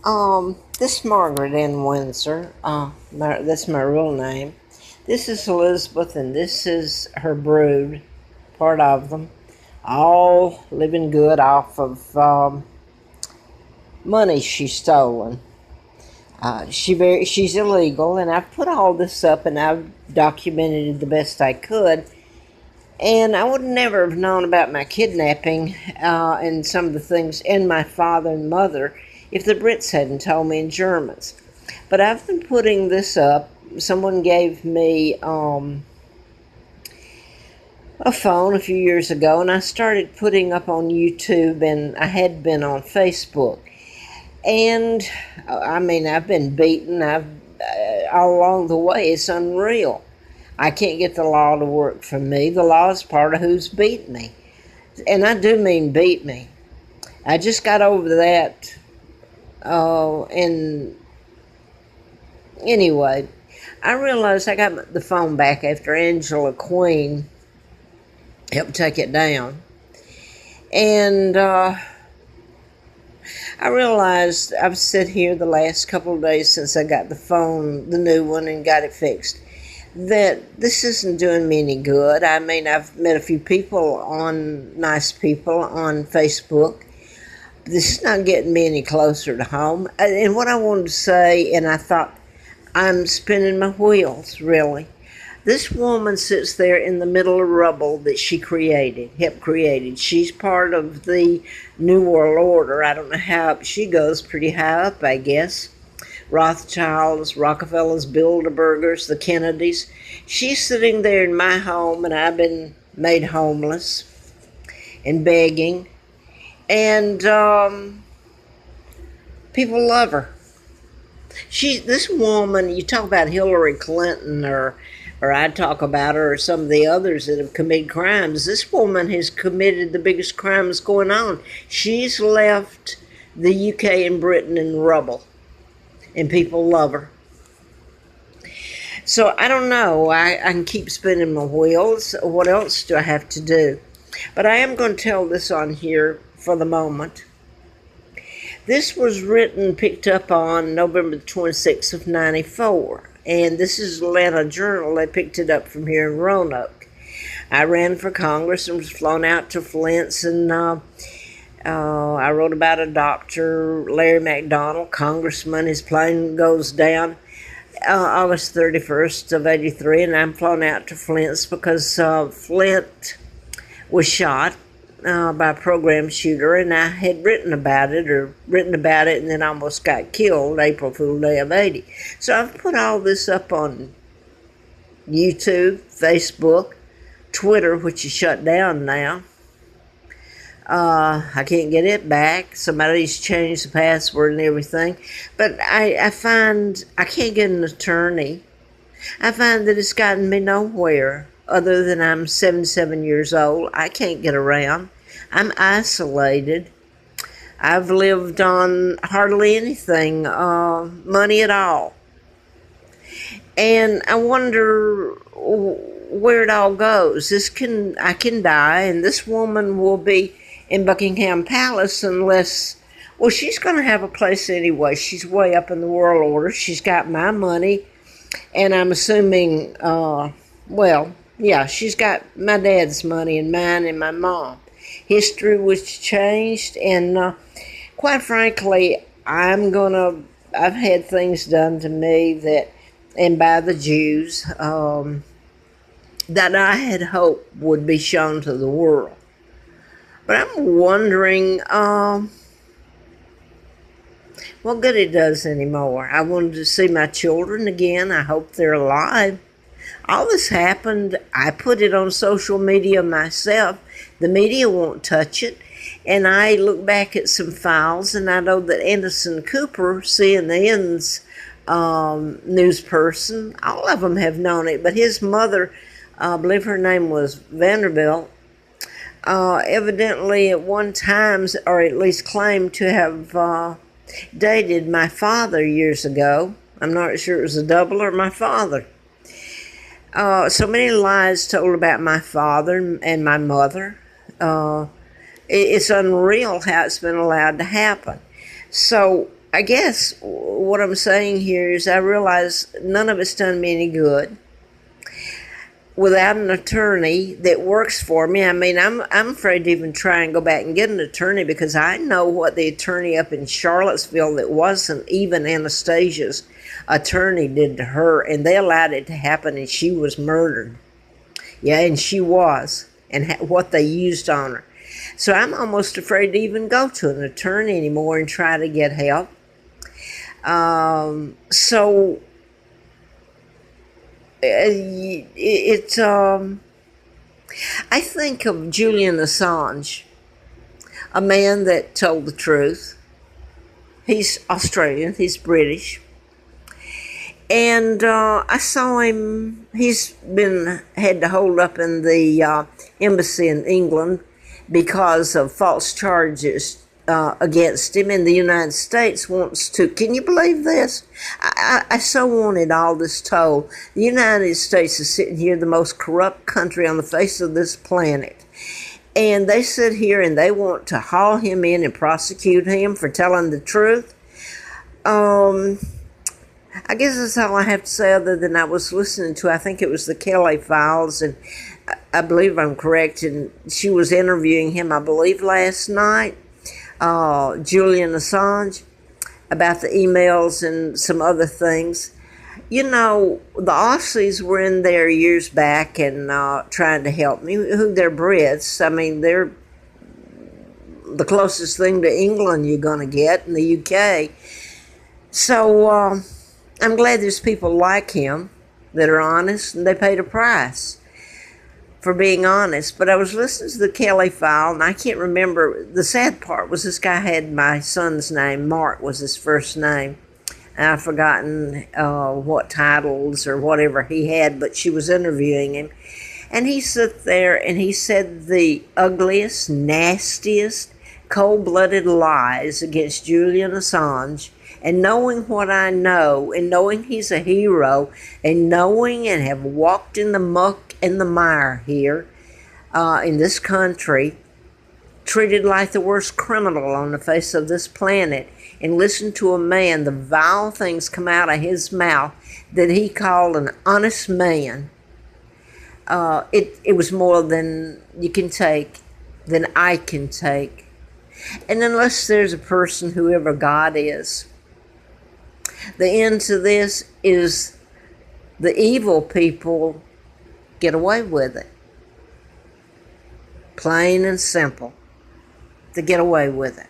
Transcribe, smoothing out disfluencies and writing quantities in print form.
This is Margaret in Windsor. That's my real name. This is Elizabeth, and this is her brood, part of them, all living good off of money she's stolen. She's illegal, and I've put all this up, and I've documented it the best I could. And I would never have known about my kidnapping and some of the things, and my father and mother, if the Brits hadn't told me, and Germans. But I've been putting this up. Someone gave me a phone a few years ago, and I started putting up on YouTube, and I had been on Facebook. And I mean, I've been beaten. All along the way. It's unreal. I can't get the law to work for me. The law is part of who's beat me. And I do mean beat me. I just got over that. And anyway, I realized I got the phone back after Angela Queen helped take it down. And I realized I've sat here the last couple of days since I got the phone, the new one, and got it fixed, that this isn't doing me any good. I mean, I've met a few nice people on Facebook. This is not getting me any closer to home. And what I wanted to say, and I thought, I'm spinning my wheels, really. This woman sits there in the middle of rubble that she helped created. She's part of the New World Order. I don't know how she goes, pretty high up, I guess. Rothschilds, Rockefellers, Bilderbergers, the Kennedys. She's sitting there in my home, and I've been made homeless and begging. And people love her. This woman, you talk about Hillary Clinton, or I talk about her, or some of the others that have committed crimes. This woman has committed the biggest crimes going on. She's left the UK and Britain in rubble, and people love her. So I don't know. I can keep spinning my wheels. What else do I have to do? But I am going to tell this on here for the moment. This was picked up on November 26th of 94. And this is Atlanta Journal. They picked it up from here in Roanoke. I ran for Congress and was flown out to Flint's, and I wrote about a doctor, Larry McDonald, congressman. His plane goes down August 31st of 83, and I'm flown out to Flint's because Flint was shot by a program shooter, and I had written about it, and then almost got killed April Fool Day of 80. So I've put all this up on YouTube, Facebook, Twitter, which is shut down now. I can't get it back. Somebody's changed the password and everything. But I find I can't get an attorney. I find that it's gotten me nowhere other than I'm 77 years old. I can't get around. I'm isolated. I've lived on hardly anything, money at all. And I wonder where it all goes. I can die, and this woman will be in Buckingham Palace unless, well, she's going to have a place anyway. She's way up in the world order. She's got my money, and I'm assuming, she's got my dad's money and mine and my mom. History was changed, and quite frankly, I've had things done to me and by the Jews, that I had hoped would be shown to the world. But I'm wondering what good it does anymore. I wanted to see my children again. I hope they're alive. All this happened. I put it on social media myself. The media won't touch it. And I look back at some files, and I know that Anderson Cooper, CNN's news person, all of them have known it. But his mother, I believe her name was Vanderbilt, evidently at one time, or at least claimed to have dated my father years ago. I'm not sure it was a double or my father. So many lies told about my father and my mother. It's unreal how it's been allowed to happen. So I guess what I'm saying here is I realize none of it's done me any good without an attorney that works for me. I mean, I'm afraid to even try and go back and get an attorney, because I know what the attorney up in Charlottesville that wasn't even Anastasia's attorney did to her, and they allowed it to happen, and she was murdered. Yeah, and she was, and what they used on her. So I'm almost afraid to even go to an attorney anymore and try to get help. So it's I think of Julian Assange, a man that told the truth. He's Australian, he's British. And I saw him, he's had to hold up in the embassy in England because of false charges against him, and the United States wants to, can you believe this? I so wanted all this told. The United States is sitting here, the most corrupt country on the face of this planet. And they sit here and they want to haul him in and prosecute him for telling the truth. I guess that's all I have to say, other than I was listening to, I think it was the Kelly Files, and I believe I'm correct, and she was interviewing him, I believe, last night, Julian Assange, about the emails and some other things. You know, the Aussies were in there years back and trying to help me. Who they're Brits. I mean, they're the closest thing to England you're going to get in the UK. So I'm glad there's people like him that are honest, and they paid a price for being honest. But I was listening to the Kelly File, and I can't remember. The sad part was this guy had my son's name. Mark was his first name. And I've forgotten what titles or whatever he had, but she was interviewing him. And he sat there and he said the ugliest, nastiest, cold-blooded lies against Julian Assange. And knowing what I know, and knowing he's a hero, and knowing and have walked in the muck and the mire here in this country, treated like the worst criminal on the face of this planet, and listened to a man, the vile things come out of his mouth that he called an honest man. It was more than you can take, than I can take. And unless there's a person, whoever God is, the end to this is the evil people get away with it. Plain and simple. They get away with it.